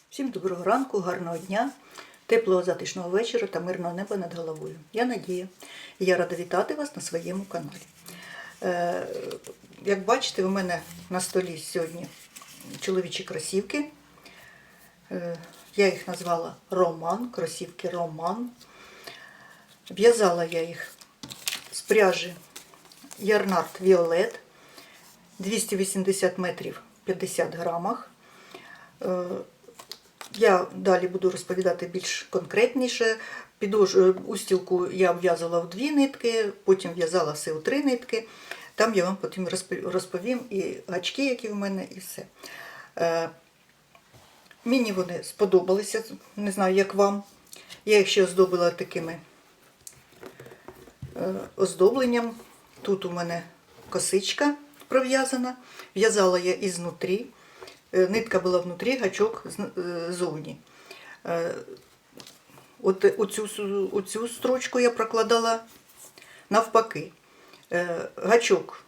Всім доброго ранку, гарного дня, теплого затишного вечора та мирного неба над головою. Я Надія і я рада вітати вас на своєму каналі. Як бачите, у мене на столі сьогодні чоловічі кросівки. Я їх назвала Роман, кросівки Роман. В'язала я їх з пряжі Ярнард Віолет 280 метрів 50 грамах. Я далі буду розповідати більш конкретніше. Устілку я в'язала в 2 нитки, потім в'язала все у 3 нитки. Там я вам потім розповім і гачки, які в мене, і все. Мені вони сподобалися, не знаю, як вам. Я їх ще оздобила такими оздобленням. Тут у мене косичка пров'язана. В'язала я ізнутрі. Нитка була внутрі, гачок ззовні. Оцю строчку я прокладала навпаки. Гачок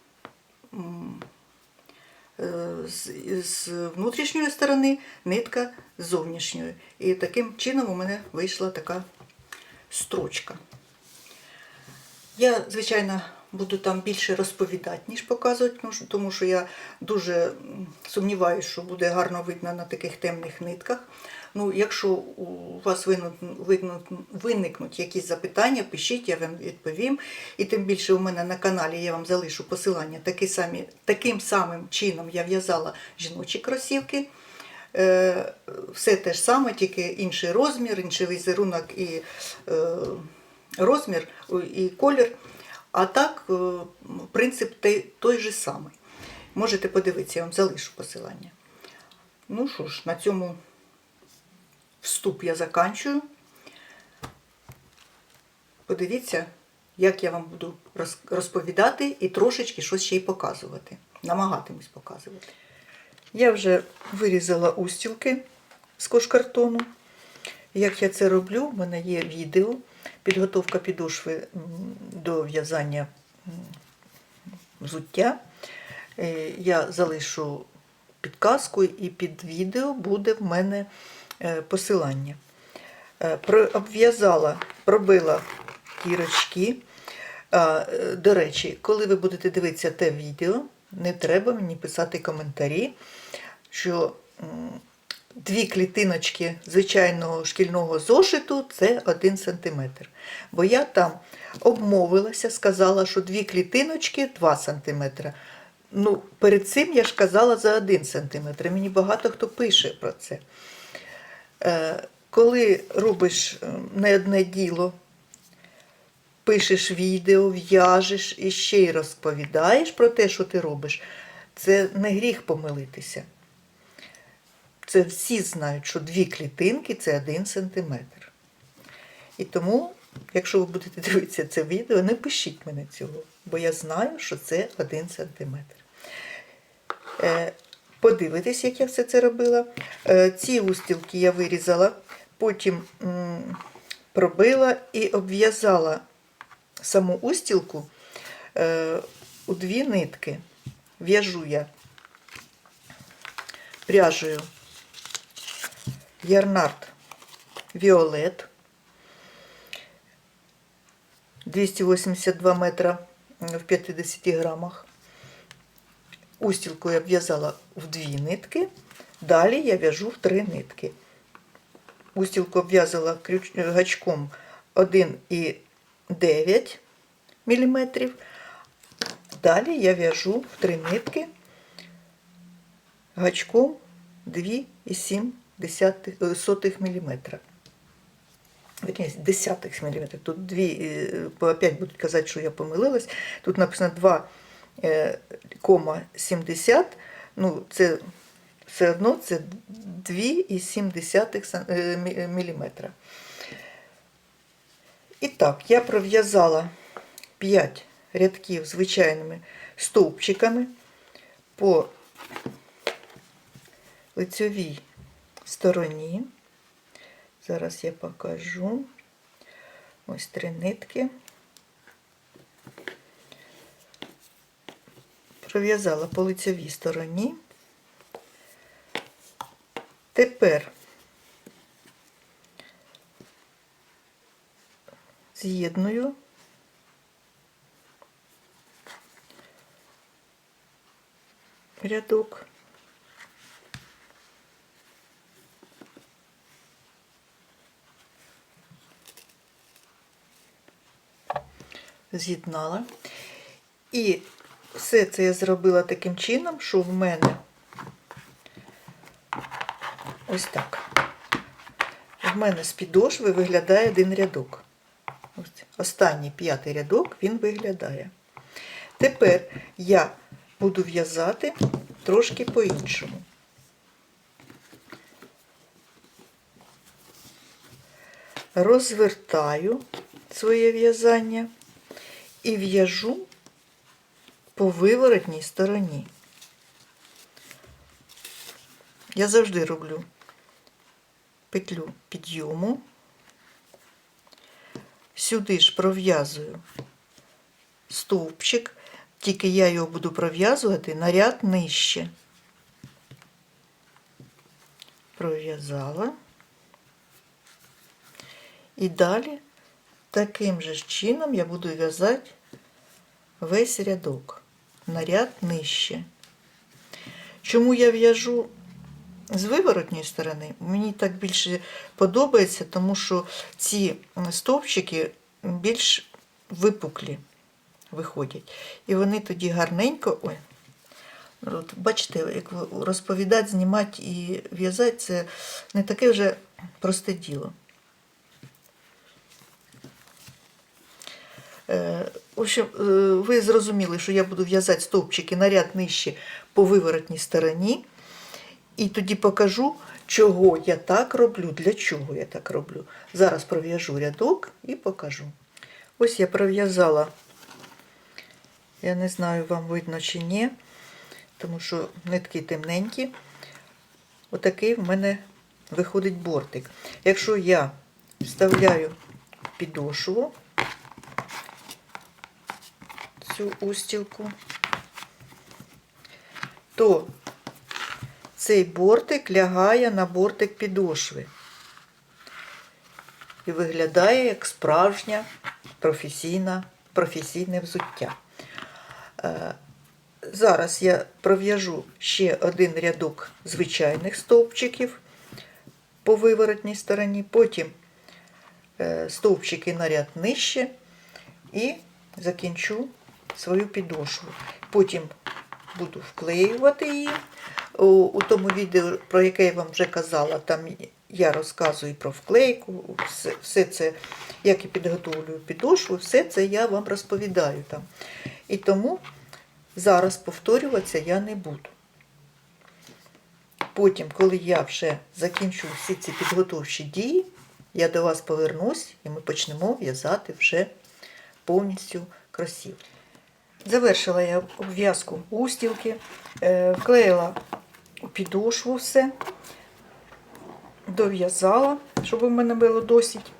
з внутрішньої сторони, нитка з зовнішньої. І таким чином у мене вийшла така строчка. Я, звичайно, буду там більше розповідати, ніж показувати, тому що я дуже сумніваюся, що буде гарно видно на таких темних нитках. Ну, якщо у вас виникнуть якісь запитання, пишіть, я вам відповім. І тим більше у мене на каналі я вам залишу посилання. Таким самим чином я в'язала жіночі кросівки. Все те ж саме, тільки інший розмір, інший візерунок і розмір, і колір. А так, принцип той же самий. Можете подивитися, я вам залишу посилання. Ну що ж, на цьому вступ я заканчую. Подивіться, як я вам буду розповідати і трошечки щось ще й показувати. Намагатимусь показувати. Я вже вирізала устілки з кожкартону. Як я це роблю, в мене є відео. Підготовка підошви до в'язання взуття. Я залишу підказку і під відео буде в мене посилання. Обв'язала, пробила кірочки. До речі, коли ви будете дивитися те відео, не треба мені писати коментарі, що 2 клітиночки звичайного шкільного зошиту – це 1 см. Бо я там обмовилася, сказала, що 2 клітиночки – 2 см. Ну, перед цим я ж казала за 1 см. Мені багато хто пише про це. Коли робиш не одне діло, пишеш відео, в'яжеш і ще й розповідаєш про те, що ти робиш, це не гріх помилитися. Це всі знають, що 2 клітинки – це 1 см. І тому, якщо ви будете дивитися це відео, не пишіть мене цього, бо я знаю, що це 1 см. Подивитесь, як я все це робила. Ці устілки я вирізала, потім пробила і обв'язала саму устілку у 2 нитки. В'яжу я пряжею Ярнард Віолет 282 метра в 50 грамах. Устілку я в'язала в 2 нитки, далі я в'яжу в 3 нитки. Устілку обв'язала гачком 1,9 мм, далі я в'яжу в 3 нитки гачком 2,7 мм. Десятих мм. Тут 2, опять будуть казати, що я помилилась. Тут написано 2,70. Ну, це все одно це 2,7 мм. І так, я пров'язала 5 рядків звичайними стовпчиками по лицьовій стороні. Зараз я покажу. Ось 3 нитки. Пров'язала по лицьовій стороні. Тепер з'єдную рядок. З'єднала. І все це я зробила таким чином, що в мене ось так. В мене з підошви виглядає один рядок. Ось останній 5-й рядок він виглядає. Тепер я буду в'язати трошки по-іншому. Розвертаю своє в'язання і в'яжу по виворотній стороні. Я завжди роблю петлю підйому, сюди ж пров'язую стовпчик, тільки я його буду пров'язувати на ряд нижче. Пров'язала. І далі таким же чином я буду в'язати весь рядок на ряд нижче. Чому я в'яжу з виворотньої сторони? Мені так більше подобається, тому що ці стовпчики більш випуклі виходять. І вони тоді гарненько, ой, от бачите, як розповідати, знімати і в'язати, це не таке вже просте діло. В общем, ви зрозуміли, що я буду в'язати стовпчики на ряд нижче по виворотній стороні. І тоді покажу, чого я так роблю, для чого я так роблю. Зараз пров'яжу рядок і покажу. Ось я пров'язала, я не знаю, вам видно чи ні, тому що нитки темненькі. Отакий в мене виходить бортик. Якщо я вставляю підошву, цю устілку, то цей бортик лягає на бортик підошви і виглядає як справжнє професійне взуття. Зараз я пров'яжу ще один рядок звичайних стовпчиків по виворотній стороні, потім стовпчики на ряд нижче і закінчу свою підошву. Потім буду вклеювати її. У тому відео, про яке я вам вже казала, там я розказую про вклейку, все це, як я підготовлюю підошву, все це я вам розповідаю там. І тому зараз повторюватися я не буду. Потім, коли я вже закінчу всі ці підготовчі дії, я до вас повернусь і ми почнемо в'язати вже повністю кросівки. Завершила я обв'язку устілки, вклеїла у підошву все, дов'язала, щоб у мене було досить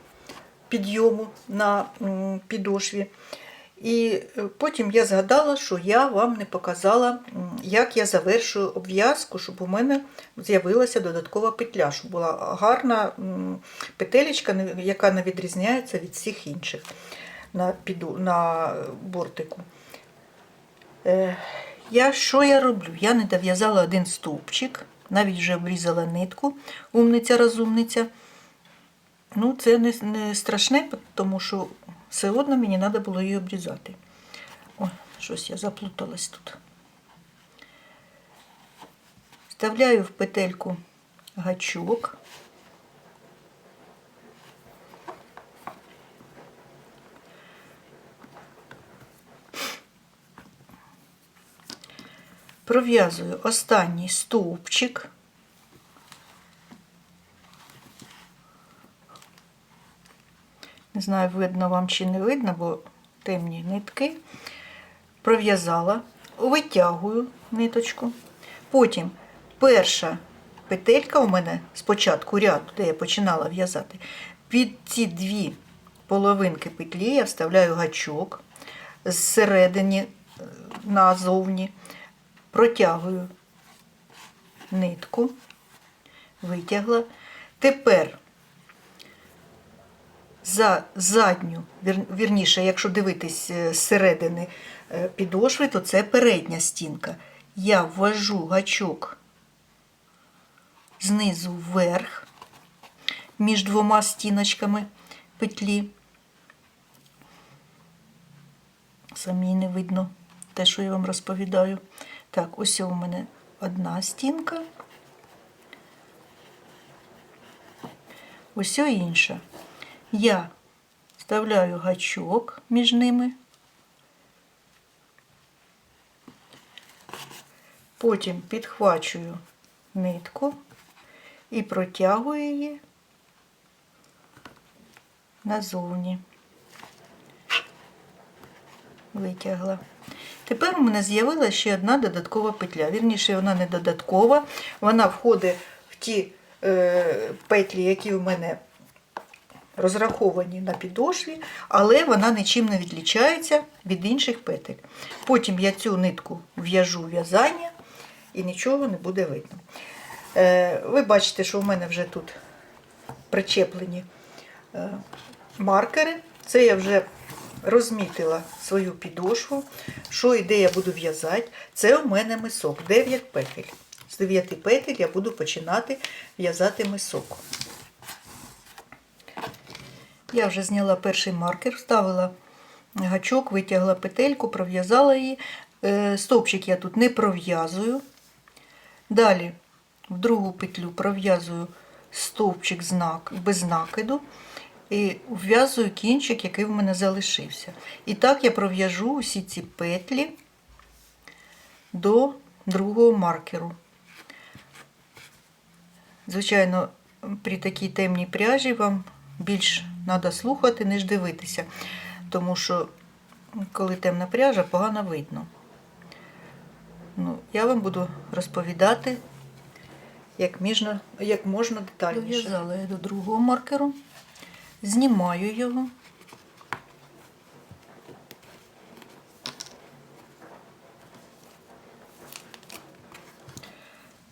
підйому на підошві. І потім я згадала, що я вам не показала, як я завершую обв'язку, щоб у мене з'явилася додаткова петля, щоб була гарна петелечка, яка не відрізняється від всіх інших на бортику. Що я роблю? Я не дов'язала один стовпчик, навіть вже обрізала нитку, умниця-розумниця. Ну, це не страшне, тому що все одно мені треба було її обрізати. О, щось я заплуталась тут. Вставляю в петельку гачок. Пров'язую останній стовпчик. Не знаю, видно вам чи не видно, бо темні нитки. Пров'язала, витягую ниточку. Потім перша петелька у мене спочатку ряду, де я починала в'язати, під ці дві половинки петлі я вставляю гачок зсередині назовні, протягую нитку, витягла. Тепер за задню, вірніше, якщо дивитись зсередини підошви, то це передня стінка. Я ввожу гачок знизу вверх між двома стіночками петлі. Самі не видно те, що я вам розповідаю. Так, ось у мене одна стінка. Ось інша. Я вставляю гачок між ними. Потім підхвачую нитку і протягую її назовні. Витягла. Тепер у мене з'явилася ще одна додаткова петля. Вірніше, вона не додаткова, вона входить в ті петлі, які у мене розраховані на підошві, але вона нічим не відрізняється від інших петель. Потім я цю нитку в'яжу в'язання і нічого не буде видно. Ви бачите, що у мене вже тут причеплені маркери. Це я вже розмітила свою підошву, що і де я буду в'язати. Це у мене мисок, 9 петель. З 9 петель я буду починати в'язати мисок. Я вже зняла перший маркер, вставила гачок, витягла петельку, пров'язала її. Стовпчик я тут не пров'язую. Далі в другу петлю пров'язую стовпчик без накиду і вв'язую кінчик, який в мене залишився. І так я пров'яжу усі ці петлі до другого маркеру. Звичайно, при такій темній пряжі вам більш треба слухати, ніж дивитися, тому що, коли темна пряжа, погано видно. Я вам буду розповідати, як можна детальніше. Дов'язала я до другого маркеру, знімаю його.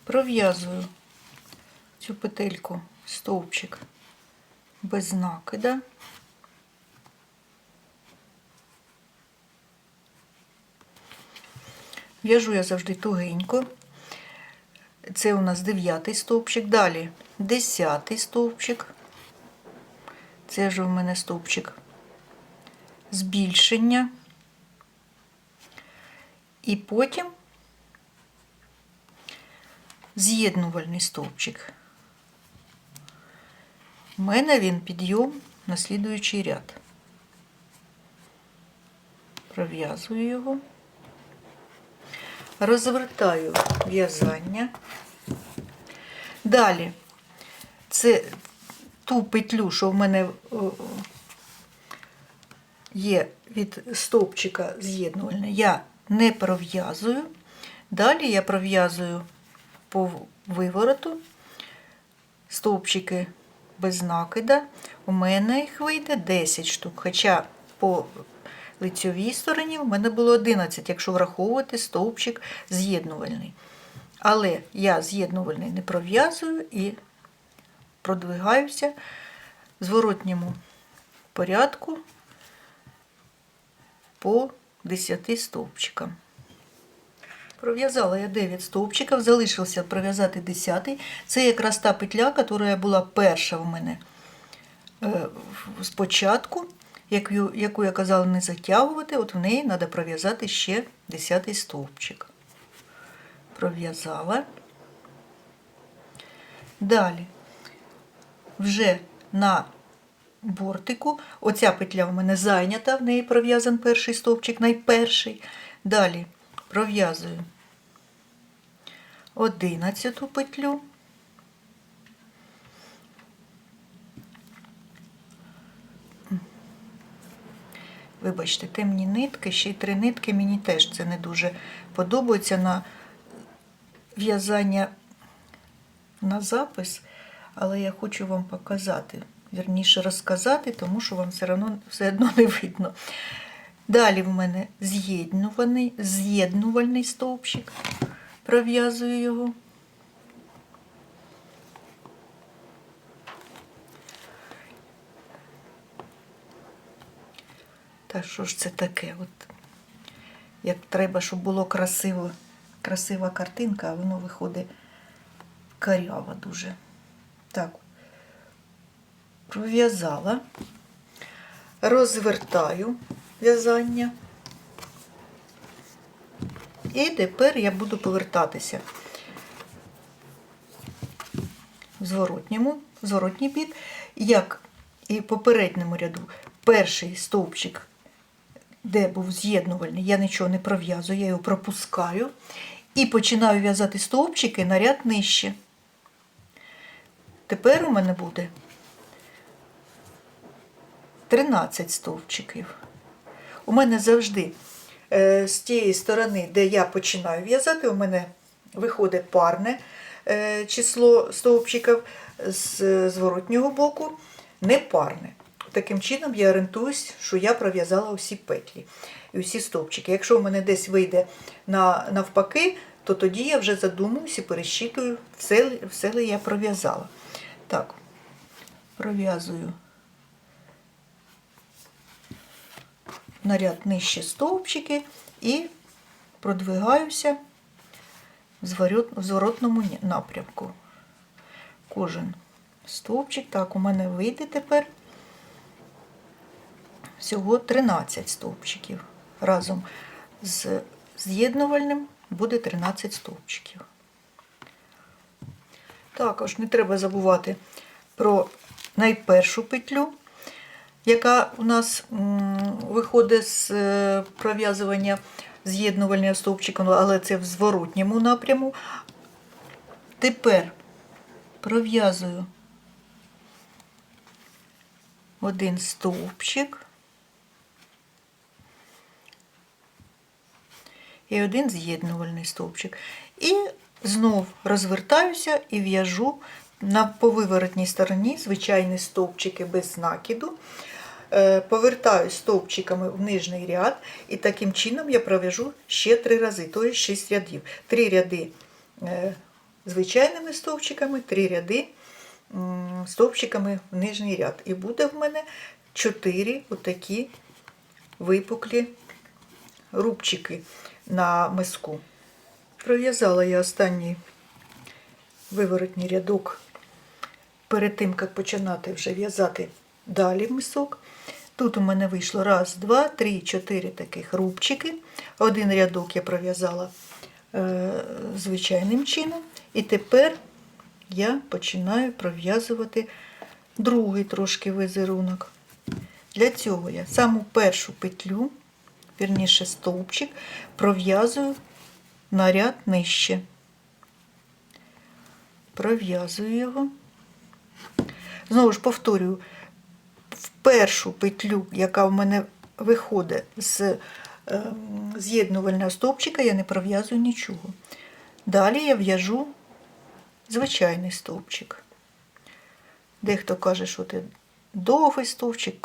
Пров'язую цю петельку, стовпчик без накида. В'яжу я завжди тугенько. Це у нас 9-й стовпчик. Далі 10-й стовпчик. Це ж у мене стовпчик збільшення. І потім з'єднувальний стовпчик. У мене він підйом на слідуючий ряд. Пров'язую його. Розвертаю в'язання. Далі це ту петлю, що в мене є від стовпчика з'єднувальний, я не пров'язую. Далі я пров'язую по вивороту стовпчики без накида. У мене їх вийде 10 штук, хоча по лицьовій стороні у мене було 11, якщо враховувати стовпчик з'єднувальний. Але я з'єднувальний не пров'язую і продвигаюся в зворотньому порядку по 10 стовпчикам. Пров'язала я 9 стовпчиків, залишився пров'язати 10-й. Це якраз та петля, яка була перша в мене спочатку, яку я казала не затягувати, от в неї треба пров'язати ще 10-й стовпчик. Пров'язала. Далі вже на бортику, оця петля в мене зайнята, в неї пров'язан перший стовпчик, найперший. Далі пров'язую 11-ту петлю. Вибачте, темні нитки, ще й 3 нитки, мені теж це не дуже подобається на в'язання на запис, але я хочу вам показати, вірніше розказати, тому що вам все одно не видно. Далі в мене з'єднувальний стовпчик, пров'язую його. Та що ж це таке? От, як треба, щоб було красива картинка, а воно виходить карява дуже. Так, пров'язала, розвертаю в'язання. І тепер я буду повертатися в зворотній бік, як і в попередньому ряду. Перший стовпчик, де був з'єднувальний, я нічого не пров'язую, я його пропускаю і починаю в'язати стовпчики на ряд нижче. Тепер у мене буде 13 стовпчиків. У мене завжди з тієї сторони, де я починаю в'язати, у мене виходить парне число стовпчиків, з зворотнього боку непарне. Таким чином я орієнтуюсь, що я пров'язала усі петлі і усі стовпчики. Якщо у мене десь вийде навпаки, то тоді я вже задумуюсь і пересчитую, все ли я пров'язала. Так, пров'язую на ряд нижче стовпчики і продвигаюся в зворотному напрямку. Кожен стовпчик. Так, у мене вийде тепер всього 13 стовпчиків. Разом з з'єднувальним буде 13 стовпчиків. Також не треба забувати про найпершу петлю, яка у нас виходить з пров'язування з'єднувального стовпчика, але це в зворотньому напряму. Тепер пров'язую один стовпчик і один з'єднувальний стовпчик. І знов розвертаюся і в'яжу по виворотній стороні звичайні стовпчики без накиду. Повертаюсь стовпчиками в нижній ряд, і таким чином я пров'яжу ще 3 рази, тобто 6 рядів. 3 ряди звичайними стовпчиками, 3 ряди стовпчиками в нижній ряд. І буде в мене 4 отакі випуклі рубчики на миску. Пров'язала я останній виворотній рядок перед тим, як починати вже в'язати далі мисок. Тут у мене вийшло 1, 2, 3, 4 таких рубчики. Один рядок я пров'язала звичайним чином. І тепер я починаю пров'язувати другий трошки візерунок. Для цього я саму першу петлю, вірніше стовпчик, пров'язую на ряд нижче. Пров'язую його. Знову ж повторюю, в першу петлю, яка в мене виходить з з'єднувального стовпчика, я не пров'язую нічого. Далі я в'яжу звичайний стовпчик. Дехто каже, що це довгий стовпчик,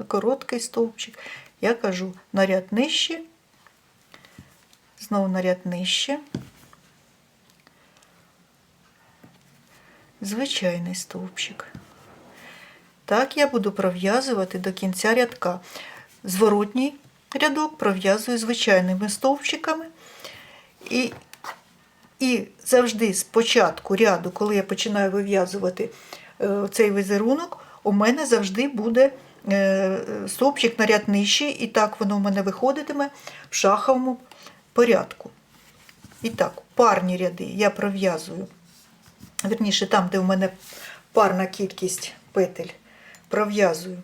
короткий стовпчик. Я кажу на ряд нижче, знову на ряд нижче, звичайний стовпчик. Так я буду пров'язувати до кінця рядка. Зворотній рядок пров'язую звичайними стовпчиками. І завжди з початку ряду, коли я починаю вив'язувати цей візерунок, у мене завжди буде стовпчик на ряд нижчий, і так воно у мене виходитиме в шаховому порядку. І так, парні ряди я пров'язую, вірніше там, де у мене парна кількість петель, пров'язую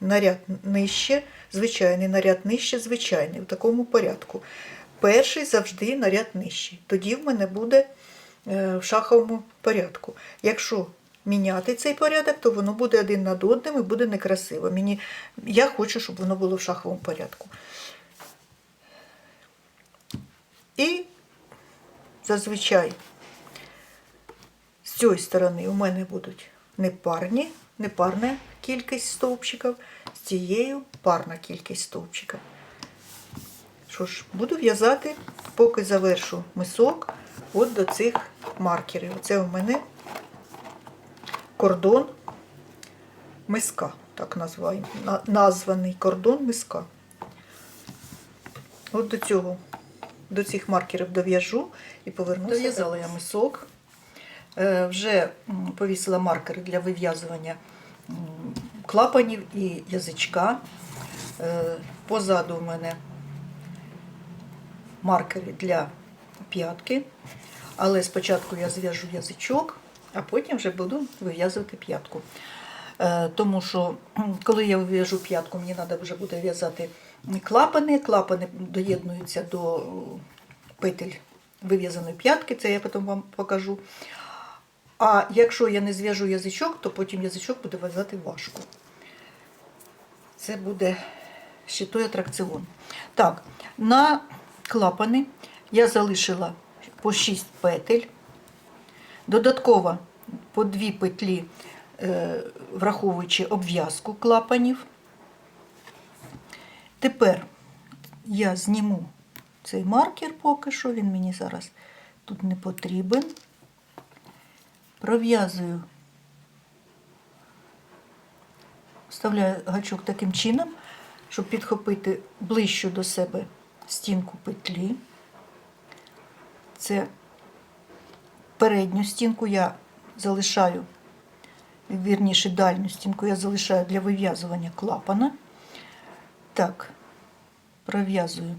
на ряд нижче, звичайний, на ряд нижче, звичайний, в такому порядку. Перший завжди на ряд нижчий. Тоді в мене буде в шаховому порядку. Якщо міняти цей порядок, то воно буде один над одним і буде некрасиво. Я хочу, щоб воно було в шаховому порядку. І зазвичай з цієї сторони у мене будуть непарна кількість стовпчиків, з цією парна кількість стовпчиків. Що ж, буду в'язати, поки завершу мисок, от до цих маркерів. Це у мене кордон миска, так названий кордон миска. От до цих маркерів дов'яжу і повернуся. Дов'язала я мисок. Вже повісила маркери для вив'язування клапанів і язичка. Позаду у мене маркери для п'ятки, але спочатку я зв'яжу язичок, а потім вже буду вив'язувати п'ятку. Тому що, коли я вив'яжу п'ятку, мені треба вже буде в'язати клапани. Клапани доєднуються до петель вив'язаної п'ятки, це я потім вам покажу. А якщо я не зв'яжу язичок, то потім язичок буде в'язати важко. Це буде ще той атракціон. Так, на клапани я залишила по 6 петель. Додатково по 2 петлі, враховуючи обв'язку клапанів. Тепер я зніму цей маркер поки що, він мені зараз тут не потрібен. Пров'язую, вставляю гачок таким чином, щоб підхопити ближче до себе стінку петлі. Це передню стінку я залишаю, вірніше дальню стінку я залишаю для вив'язування клапана. Так, пров'язую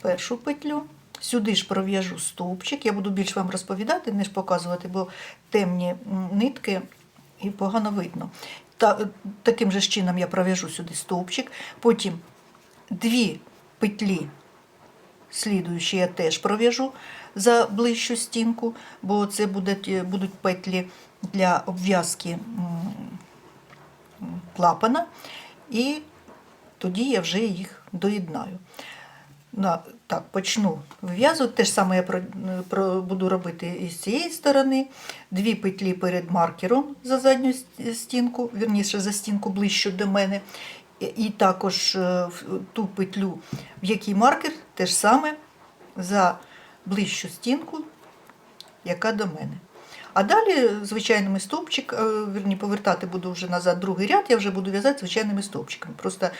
першу петлю. Сюди ж пров'яжу стовпчик. Я буду більш вам розповідати, ніж показувати, бо темні нитки і погано видно. Таким же чином я пров'яжу сюди стовпчик. Потім 2 петлі слідуючі я теж пров'яжу за ближчу стінку, бо це будуть петлі для обв'язки клапана. І тоді я вже їх доєднаю. Так, почну вив'язувати. Те ж саме я буду робити і з цієї сторони. 2 петлі перед маркером за задню стінку, вірніше за стінку ближче до мене. І також ту петлю, в якій маркер, те ж саме за ближчу стінку, яка до мене. А далі звичайними стовпчиками, повертати буду вже назад другий ряд, я вже буду в'язати звичайними стовпчиками. Просто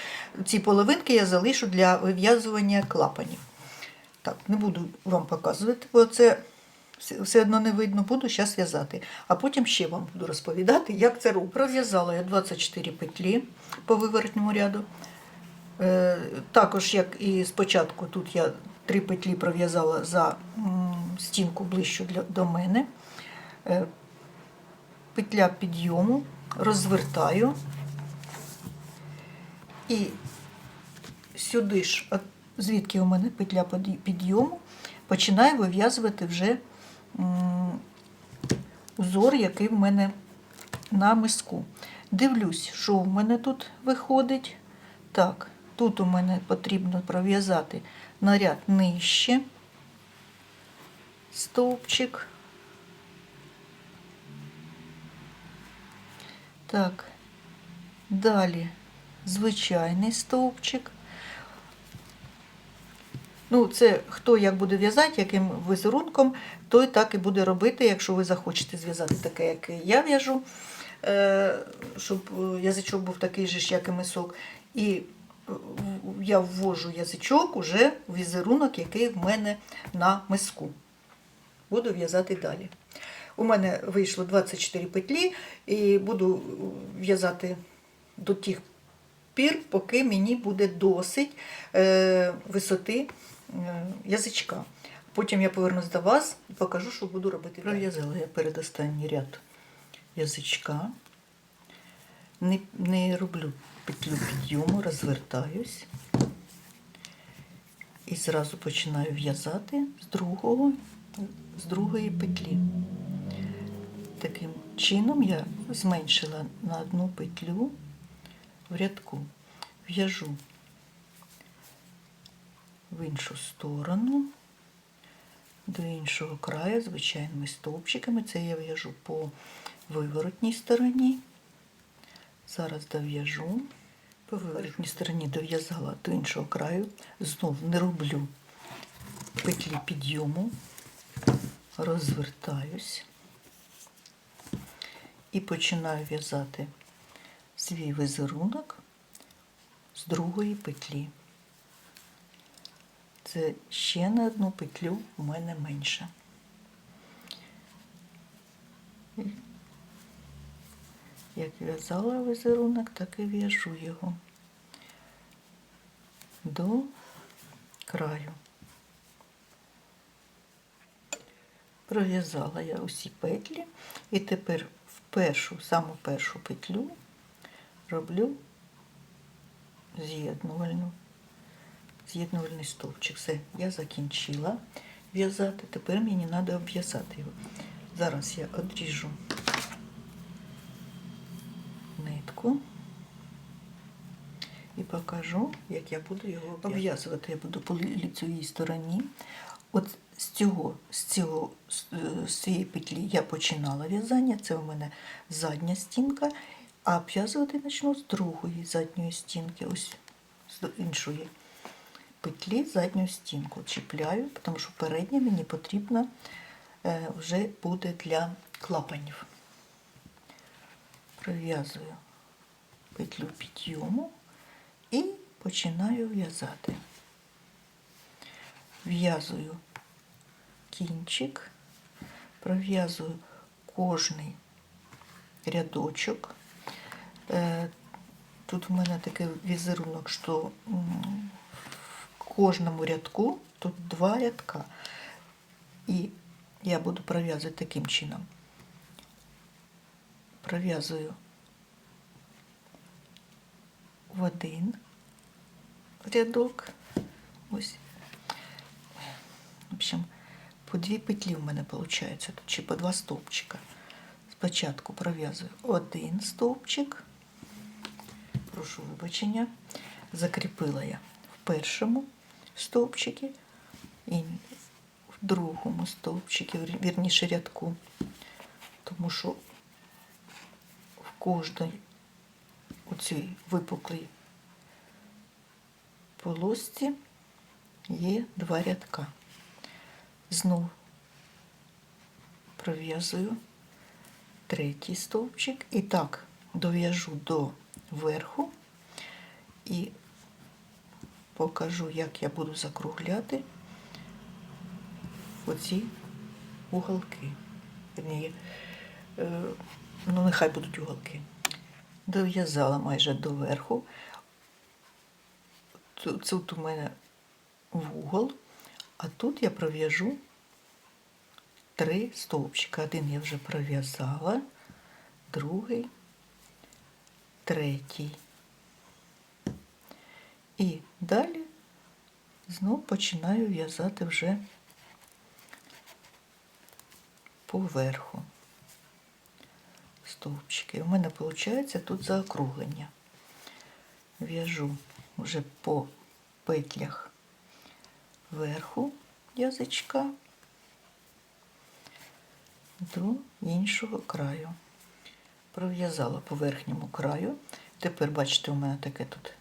ці половинки я залишу для вив'язування клапанів. Так, не буду вам показувати, бо це все одно не видно, буду зараз в'язати. А потім ще вам буду розповідати, як це роблю. Пров'язала я 24 петлі по виворотному ряду. Також, як і спочатку, тут я 3 петлі пров'язала за стінку ближчу до мене. Петля підйому, розвертаю і сюди ж, звідки у мене петля підйому, починаю вив'язувати вже узор, який в мене на миску. Дивлюсь, що в мене тут виходить. Так, тут у мене потрібно пров'язати на ряд нижче стовпчик. Так, далі звичайний стовпчик. Ну, це хто як буде в'язати, яким візерунком, той так і буде робити, якщо ви захочете зв'язати таке, як я в'яжу, щоб язичок був такий же, як і мисок. І я ввожу язичок уже в візерунок, який в мене на миску. Буду в'язати далі. У мене вийшло 24 петлі і буду в'язати до тих пір, поки мені буде досить висоти язичка. Потім я повернусь до вас і покажу, що буду робити. Пров'язала я передостанній ряд язичка. Не роблю петлю підйому, розвертаюсь. І зразу починаю в'язати з другої петлі. Таким чином я зменшила на 1 петлю в рядку. В'яжу в іншу сторону, до іншого краю звичайними стовпчиками. Це я в'яжу по виворотній стороні. Зараз дов'яжу. По виворотній стороні дов'язала до іншого краю. Знову не роблю петлі підйому, розвертаюсь і починаю в'язати свій візерунок з другої петлі. Це ще на одну петлю у мене менше. Як в'язала візерунок, так і в'яжу його до краю. Пров'язала я усі петлі і тепер в саму першу петлю роблю з'єднувальний стовпчик. Все, я закінчила в'язати, тепер мені треба обв'язати його. Зараз я відріжу нитку і покажу, як я буду його обв'язувати. Я буду по лицевій стороні. От з цієї петлі я починала в'язання, це у мене задня стінка, а обв'язувати почну з другої задньої стінки, ось з іншої петлі задню стінку чіпляю, тому що передня мені потрібна вже буде для клапанів. Пров'язую петлю підйому і починаю в'язати. В'язую кінчик, пров'язую кожний рядочок. Тут в мене такий візерунок, що в кожному рядку тут 2 рядка. І я буду пров'язувати таким чином. Пров'язую в один рядок, ось, в общем, по 2 петлі в мене виходить, тут чи по 2 стовпчика. Спочатку пров'язую 1 стовпчик, прошу вибачення, закріпила я в першому стовпчику і в другому стовпчику, вірніше рядку, тому що в кожній оцій випуклій полосці є 2 рядка. Знову пров'язую 3-й стовпчик і так дов'яжу до верху і покажу, як я буду закругляти оці уголки. Ну, нехай будуть уголки. Дов'язала майже до верху. Тут у мене вугол, а тут я пров'яжу 3 стовпчика. Один я вже пров'язала, другий, третій. І далі знову починаю в'язати вже поверху стовпчики. У мене виходить тут заокруглення. В'яжу вже по петлях верху язичка до іншого краю. Пров'язала по верхньому краю. Тепер, бачите, у мене таке тут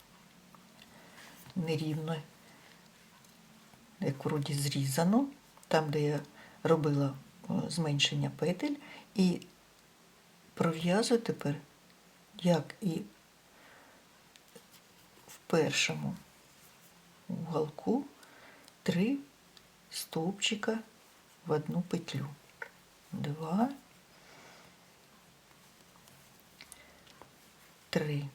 нерівно, як вроді зрізано, там, де я робила зменшення петель, і пров'язую тепер, як і в першому уголку, 3 стовпчика в одну петлю. 2, 3.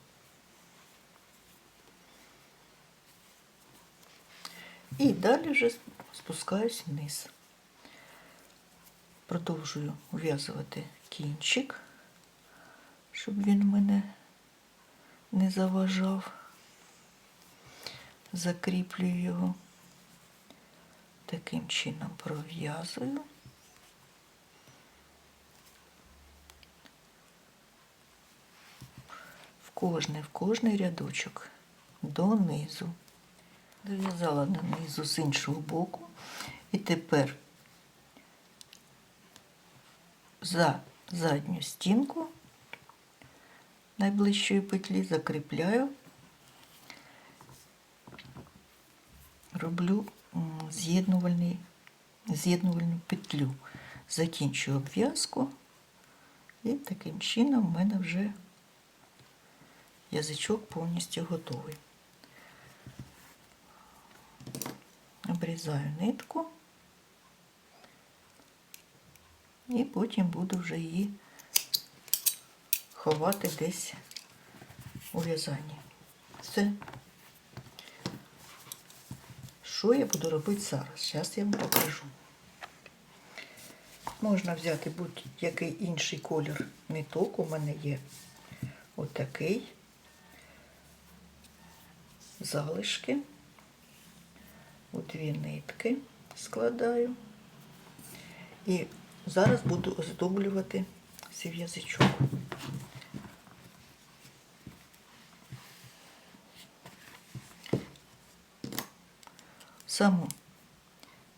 І далі вже спускаюсь вниз. Продовжую в'язувати кінчик, щоб він мене не заважав. Закріплюю його. Таким чином пров'язую. В кожний рядочок донизу. Дов'язала донизу з іншого боку. І тепер за задню стінку найближчої петлі закріпляю, роблю з'єднувальну петлю. Закінчую обв'язку і таким чином в мене вже язичок повністю готовий. обрізаю нитку і потім буду вже її ховати десь у в'язанні. Все. Що я буду робити зараз? Зараз я вам покажу. Можна взяти будь-який інший колір ниток. У мене є отакий. Залишки. У 2 нитки складаю. І зараз буду оздоблювати цей язичок. Саму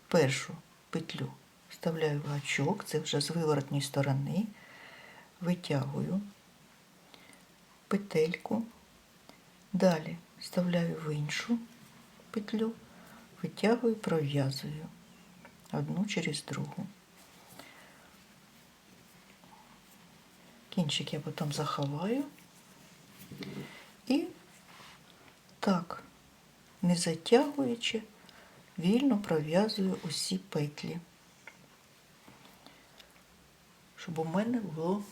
першу петлю вставляю в гачок, це вже з виворотньої сторони, витягую петельку, далі вставляю в іншу петлю, витягую, пров'язую одну через другу. Кінчик я потім заховаю і так, не затягуючи, вільно пров'язую усі петлі, щоб у мене було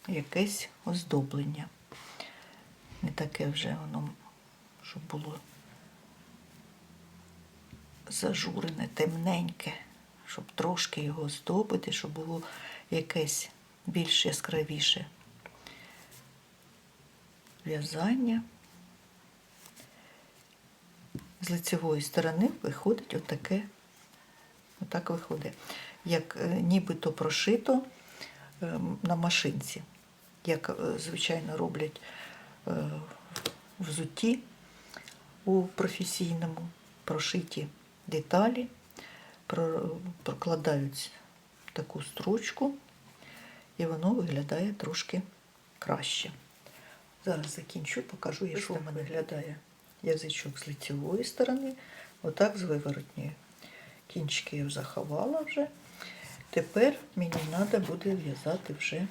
якесь оздоблення. Не таке вже воно, щоб було зажурене, темненьке, щоб трошки його оздобити, щоб було якесь більш яскравіше в'язання. З лицевої сторони виходить отак виходить, як нібито прошито на машинці, як, звичайно, роблять в взутті у професійному, прошиті деталі, прокладають таку строчку, і воно виглядає трошки краще. Зараз закінчу, покажу, як в мене виглядає язичок з лицевої сторони, отак з виворотньої. Кінчики я заховала вже. Тепер мені треба буде в'язати вже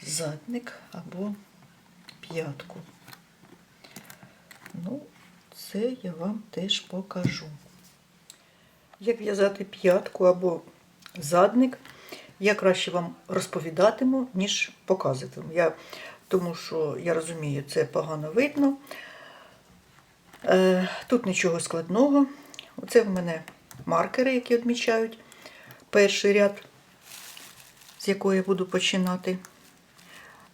задник або п'ятку. Ну, це я вам теж покажу. Як в'язати п'ятку або задник, я краще вам розповідатиму, ніж показуватиму. Тому що, я розумію, це погано видно. Тут нічого складного. Оце в мене маркери, які відмічають перший ряд, з якого я буду починати.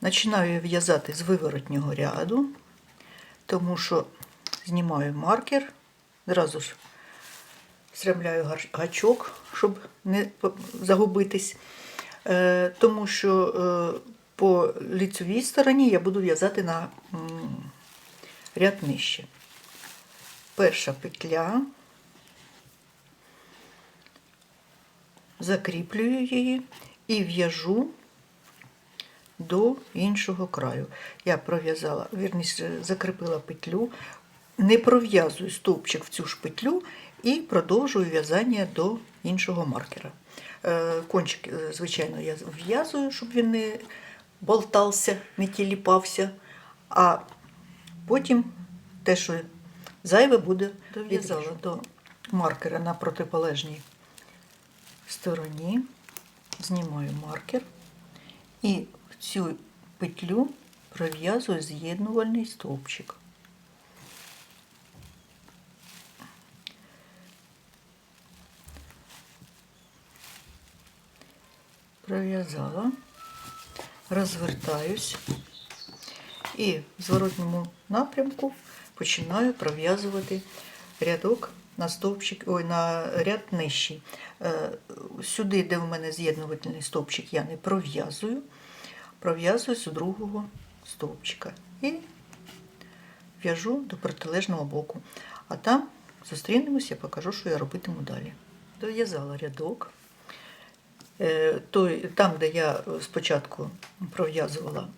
Починаю я в'язати з виворотнього ряду, тому що знімаю маркер, зразу ж стремляю гачок, щоб не загубитись, тому що по лицевій стороні я буду в'язати на ряд нижче. Перша петля, закріплюю її і в'яжу до іншого краю. Я пров'язала, вірніше, закріпила петлю, не пров'язую стовпчик в цю ж петлю і продовжую в'язання до іншого маркера. Кончик, звичайно, я в'язую, щоб він не болтався, не тіліпався, а потім те, що зайве, буде дов'язала до маркера на протиполежній стороні, знімаю маркер і в цю петлю пров'язую з'єднувальний стовпчик. Пров'язала, розвертаюсь і в зворотному напрямку починаю пров'язувати рядок на стовпчик, на ряд нижчий. Сюди, де в мене з'єднувальний стовпчик, я не пров'язую, пров'язую з другого стовпчика і в'яжу до протилежного боку. А там зустрінемось, я покажу, що я робитиму далі. Дов'язала рядок. Там, де я спочатку пров'язувала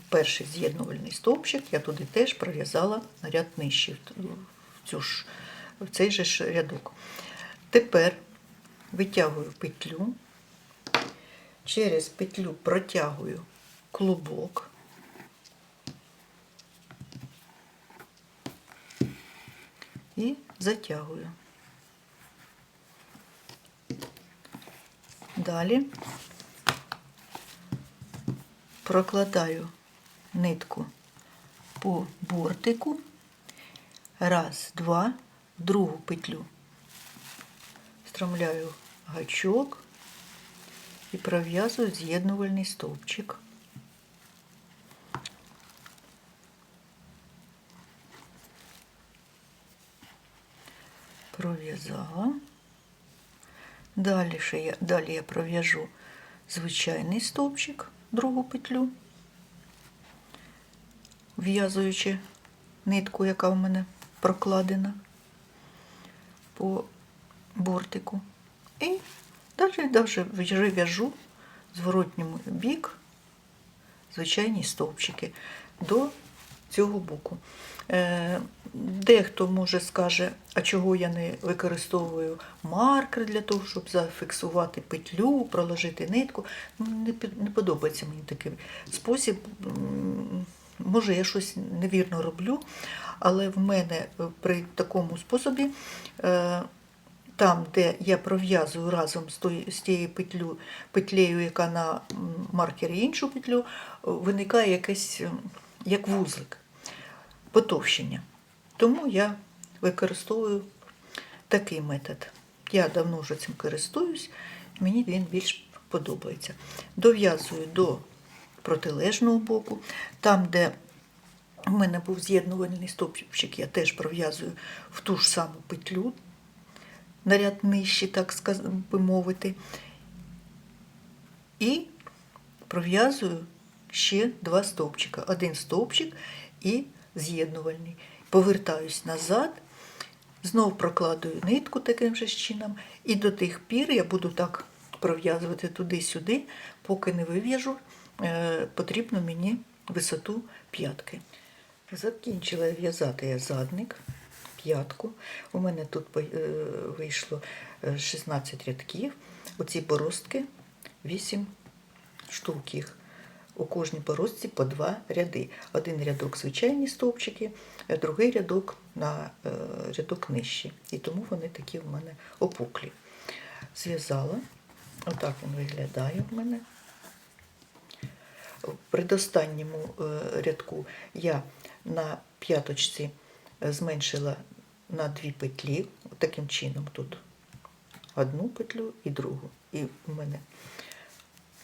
перший з'єднувальний стовпчик, я туди теж пров'язала на ряд нижче, в цей же ж рядок. Тепер витягую петлю, через петлю протягую клубок, і затягую. Далі прокладаю нитку по бортику, раз, два, в другу петлю встромляю гачок і пров'язую з'єднувальний стовпчик. Пров'язала. Далі я пров'яжу звичайний стовпчик, другу петлю, в'язуючи нитку, яка в мене прокладена по бортику. І далі вже в'яжу в зворотньому бік звичайні стовпчики до цього боку. Дехто, може, скаже, а чого я не використовую маркер для того, щоб зафіксувати петлю, проложити нитку. Не подобається мені такий спосіб. Може, я щось невірно роблю, але в мене при такому способі, там, де я пров'язую разом з тією петлею, яка на маркері іншу петлю, виникає якесь, як вузлик, потовщення. Тому я використовую такий метод. Я давно вже цим користуюсь, мені він більш подобається. Дов'язую до протилежного боку. Там, де в мене був з'єднувальний стовпчик, я теж пров'язую в ту ж саму петлю, на ряд нижче, так би мовити. І пров'язую ще два стовпчика. Один стовпчик і з'єднувальний. Повертаюсь назад, знову прокладую нитку таким же чином, і до тих пір я буду так пров'язувати туди-сюди, поки не вив'яжу потрібну мені висоту п'ятки. Закінчила я в'язати я задник, п'ятку. У мене тут вийшло 16 рядків. Оці борозки 8 штук їх. У кожній борозці по 2 ряди. Один рядок звичайні стовпчики, а другий рядок на рядок нижче. І тому вони такі в мене опуклі. Зв'язала. Отак він виглядає в мене. В предостанньому рядку я на п'яточці зменшила на 2 петлі. Таким чином тут одну петлю і другу. І в мене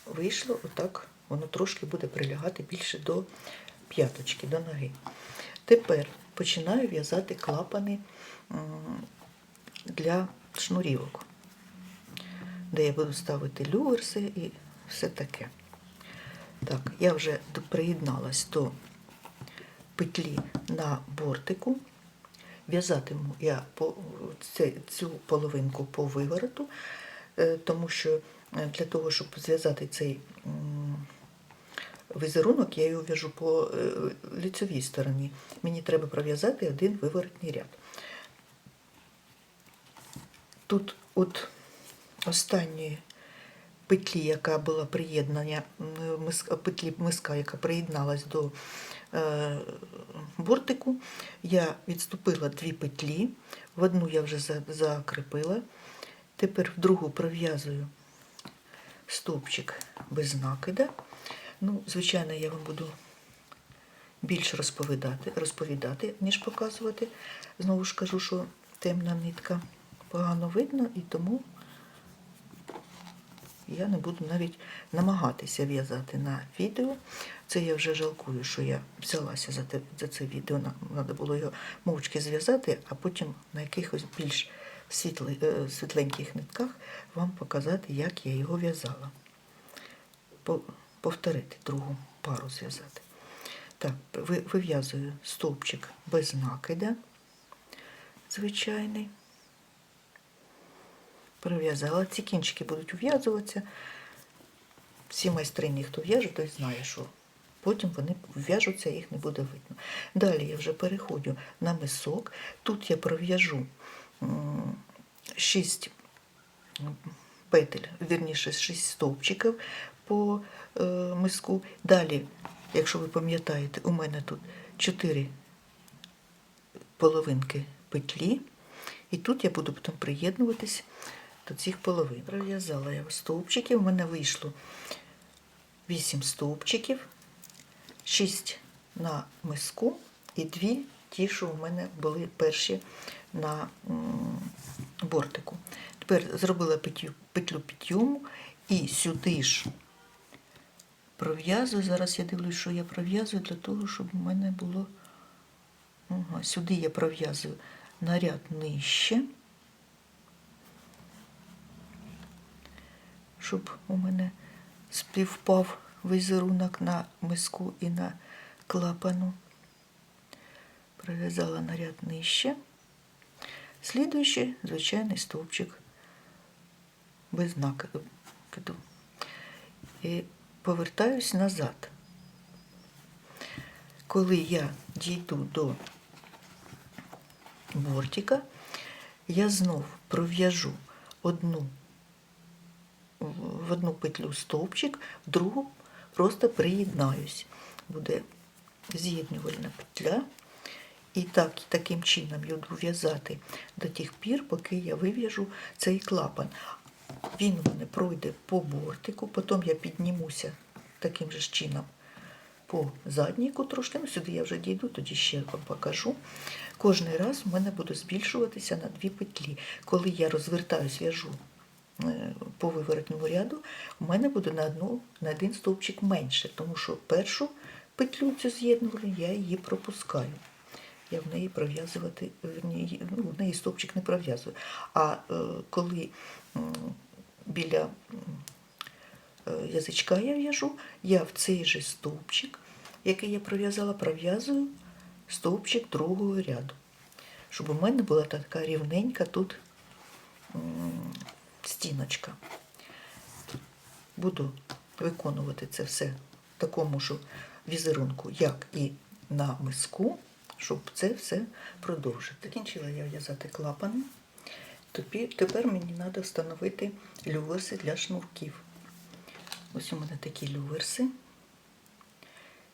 вийшло отак. Воно трошки буде прилягати більше до п'яточки, до ноги. Тепер починаю в'язати клапани для шнурівок, де я буду ставити люверси і все таке. Так, я вже приєдналась до петлі на бортику. В'язатиму я цю половинку по вивороту, тому що для того, щоб зв'язати цей візерунок, я його в'яжу по лицевій стороні. Мені треба пров'язати один виворотний ряд. Тут от останньої петлі, яка була приєднана, петлі миска, яка приєдналась до бортику, я відступила 2 петлі, в одну я вже закріпила. Тепер в другу пров'язую стовпчик без накида. Ну, звичайно, я вам буду більше розповідати, ніж показувати. Знову ж кажу, що темна нитка погано видно, і тому я не буду навіть намагатися в'язати на відео. Це я вже жалкую, що я взялася за це відео. Треба було його мовчки зв'язати, а потім на якихось більш світленьких нитках вам показати, як я його в'язала. Повторити другу пару зв'язати. Так, вив'язую стовпчик без накида, звичайний. Пров'язала. Ці кінчики будуть ув'язуватися. Всі майстрині, хто в'яже, той знає, що потім вони в'яжуться, їх не буде видно. Далі я вже переходжу на мисок. Тут я пров'яжу 6 петель, вірніше 6 стовпчиків по миску. Далі, якщо ви пам'ятаєте, у мене тут 4 половинки петлі. І тут я буду потім приєднуватись до цих половин. Пров'язала я стовпчики, в мене вийшло 8 стовпчиків, 6 на миску і 2 ті, що в мене були перші на бортику. Тепер зробила петлю підйому і сюди ж пров'язую. Зараз я дивлюсь, що я пров'язую для того, щоб у мене було... Ага, сюди я пров'язую на ряд нижче, щоб у мене співпав візерунок на миску і на клапану. Пров'язала на ряд нижче. Слідуючий звичайний стовпчик без накиду. І повертаюсь назад. Коли я дійду до бортика, я знов пров'яжу в одну петлю стовпчик, в другу просто приєднаюсь. Буде з'єднувальна петля. І таким чином я буду в'язати до тих пір, поки я вив'яжу цей клапан. Він у мене пройде по бортику, потім я піднімуся таким же чином по задніку трошки. Ну, сюди я вже дійду, тоді ще вам покажу. Кожний раз у мене буде збільшуватися на 2 петлі. Коли я розвертаюсь, в'яжу по виворотному ряду, у мене буде на один стовпчик менше, тому що першу петлю цю з'єднувальну я її пропускаю. Я в неї пров'язувати, в неї стовпчик не пров'язую. А коли біля язичка я в'яжу, я в цей же стовпчик, який я пров'язала, пров'язую стовпчик другого ряду. Щоб у мене була така рівненька тут стіночка. Буду виконувати це все в такому ж візерунку, як і на миску, щоб це все продовжити. Закінчила я в'язати клапани. Тепер мені треба встановити люверси для шнурків. Ось у мене такі люверси.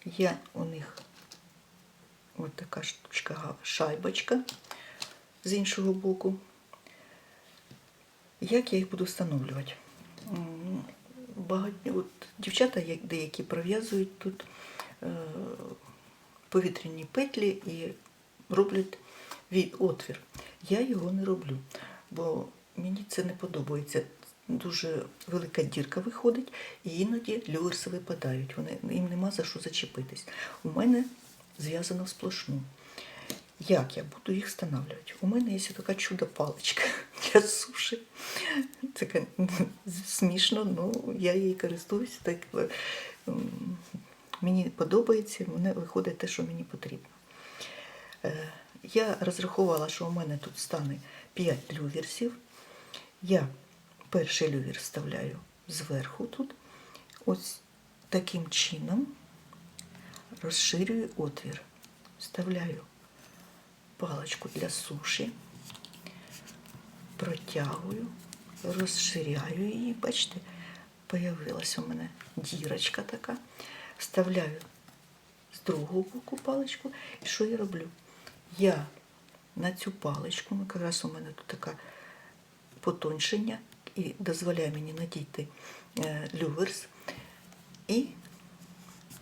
Є у них ось така штучка, шайбочка з іншого боку. Як я їх буду встановлювати? Дівчата деякі пров'язують тут повітряні петлі і роблять отвір. Я його не роблю, бо мені це не подобається. Дуже велика дірка виходить, і іноді люверси випадають. Їм нема за що зачепитись. У мене зв'язано сплошну. Як я буду їх встановлювати? У мене є така чудо-паличка для суші. Це смішно, але я її користуюся. Так, мені подобається, мене виходить те, що мені потрібно. Я розрахувала, що у мене тут стане 5 люверсів. Я перший лювер вставляю зверху тут. Ось таким чином розширюю отвір. Вставляю паличку для суші, протягую, розширяю її. Бачите, появилася у мене дірочка така. Вставляю з другого боку паличку. І що я роблю? Я на цю паличку, якраз у мене тут таке потоншення, і дозволяє мені надійти люверс, і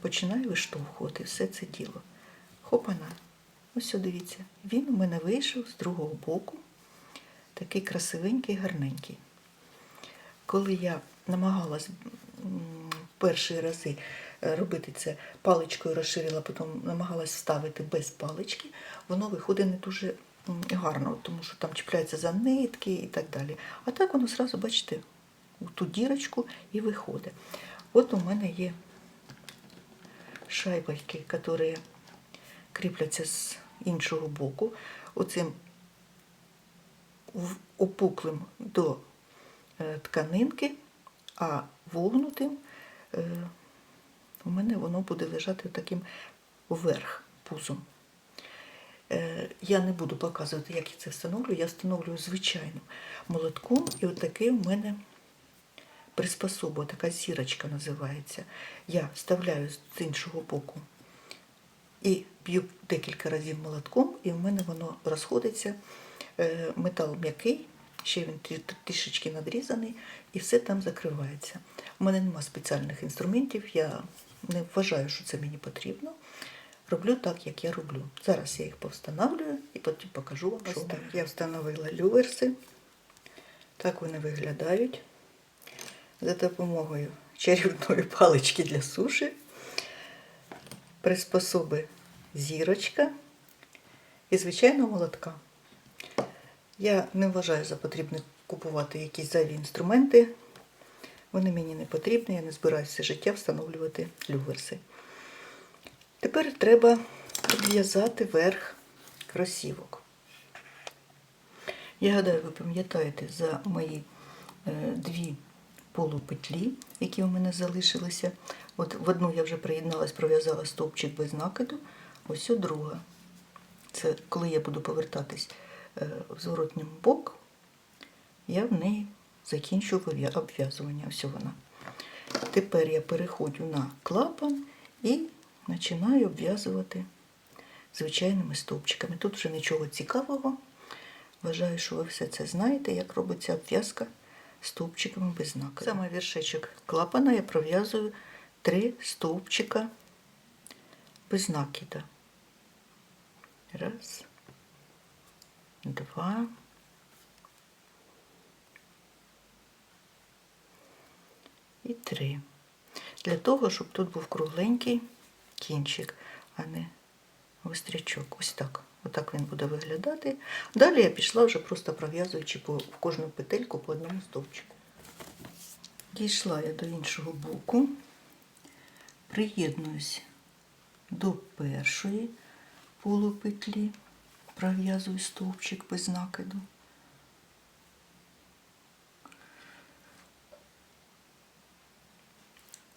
починаю виштовхувати все це діло. Хопана. Ось дивіться, він у мене вийшов з другого боку, такий красивенький, гарненький. Коли я намагалась перші рази робити це паличкою, розширила, потім намагалась вставити без палички, воно виходить не дуже гарно, тому що там чіпляється за нитки і так далі. А так воно одразу, бачите, у ту дірочку і виходить. От у мене є шайбочки, які кріпляться з іншого боку, оцим опуклим до тканинки, а вогнутим у мене воно буде лежати таким вверх пузом. Я не буду показувати, як я це встановлюю. Я встановлюю звичайним молотком, і отаке у мене приспособа, така зірочка називається. Я вставляю з іншого боку і б'ю декілька разів молотком, і в мене воно розходиться. Метал м'який, ще він трішечки надрізаний, і все там закривається. У мене нема спеціальних інструментів, я не вважаю, що це мені потрібно. Роблю так, як я роблю. Зараз я їх повстановлюю і потім покажу вам, що так. Я встановила люверси. Так вони виглядають. За допомогою чарівної палички для суші, приспособи зірочка і, звичайно, молотка. Я не вважаю за потрібне купувати якісь зайві інструменти. Вони мені не потрібні, я не збираюся все життя встановлювати люверси. Тепер треба підв'язати верх кросівок. Я гадаю, ви пам'ятаєте за мої дві полупетлі, які у мене залишилися. От в одну я вже приєдналась, пров'язала стовпчик без накиду, ось у друга. Це коли я буду повертатись в зворотній бок, я в неї закінчу обв'язування. Ось вона. Тепер я переходжу на клапан і починаю обв'язувати звичайними стовпчиками. Тут вже нічого цікавого. Вважаю, що ви все це знаєте, як робиться обв'язка стовпчиками без накиду. Саме вершечок клапана я пров'язую 3 стовпчика без накида. 1, 2 і 3. Для того, щоб тут був кругленький кінчик, а не гострячок. Ось так. Отак він буде виглядати. Далі я пішла вже просто пров'язуючи в кожну петельку по одному стовпчику. Дійшла я до іншого боку, приєднуюсь до першої полупетлі, пров'язую стовпчик без накиду.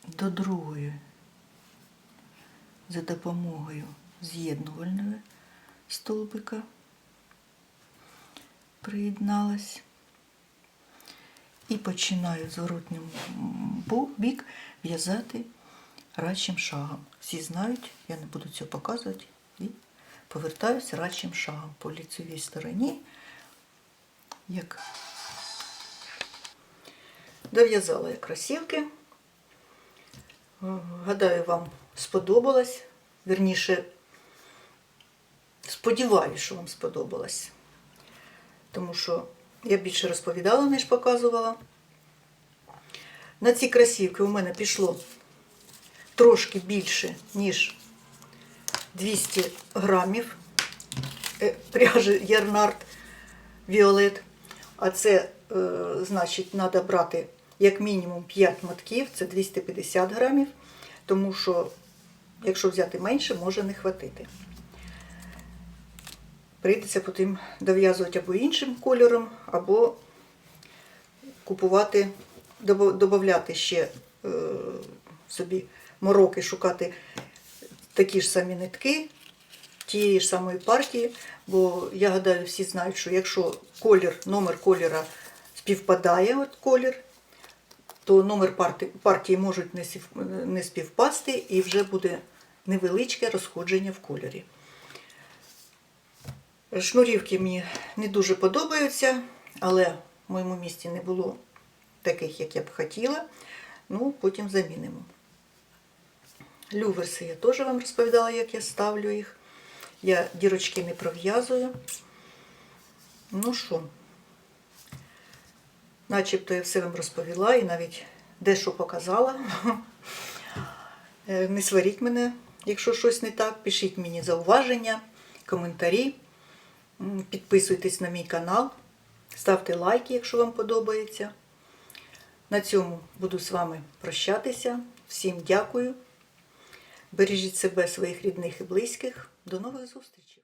До другої за допомогою з'єднувального стовбика приєдналась і починаю в зворотньому бік в'язати рачим шагом. Всі знають, я не буду цього показувати, і повертаюся рачим шагом по лицевій стороні. Як дов'язала я кросівки. Гадаю, вам сподобалось. Вірніше, сподіваюся, що вам сподобалось. Тому що я більше розповідала, ніж показувала. На ці кросівки у мене пішло трошки більше, ніж 200 грамів пряжі Ярнард Віолет. А це, значить, треба брати як мінімум 5 мотків, це 250 грамів, тому що, якщо взяти менше, може не хватити. Прийдеться потім дов'язувати або іншим кольором, або купувати, додавати ще собі мороки, шукати такі ж самі нитки, тієї ж самої партії, бо я гадаю, всі знають, що якщо номер кольора співпадає, от колір, то номер партії можуть не співпасти і вже буде невеличке розходження в кольорі. Шнурівки мені не дуже подобаються, але в моєму місті не було таких, як я б хотіла. Ну, потім замінимо. Люверси я теж вам розповідала, як я ставлю їх. Я дірочки не пров'язую. Ну що, начебто я все вам розповіла і навіть дещо показала. Не сваріть мене, якщо щось не так. Пишіть мені зауваження, коментарі. Підписуйтесь на мій канал, ставте лайки, якщо вам подобається. На цьому буду з вами прощатися. Всім дякую. Бережіть себе, своїх рідних і близьких. До нових зустрічей!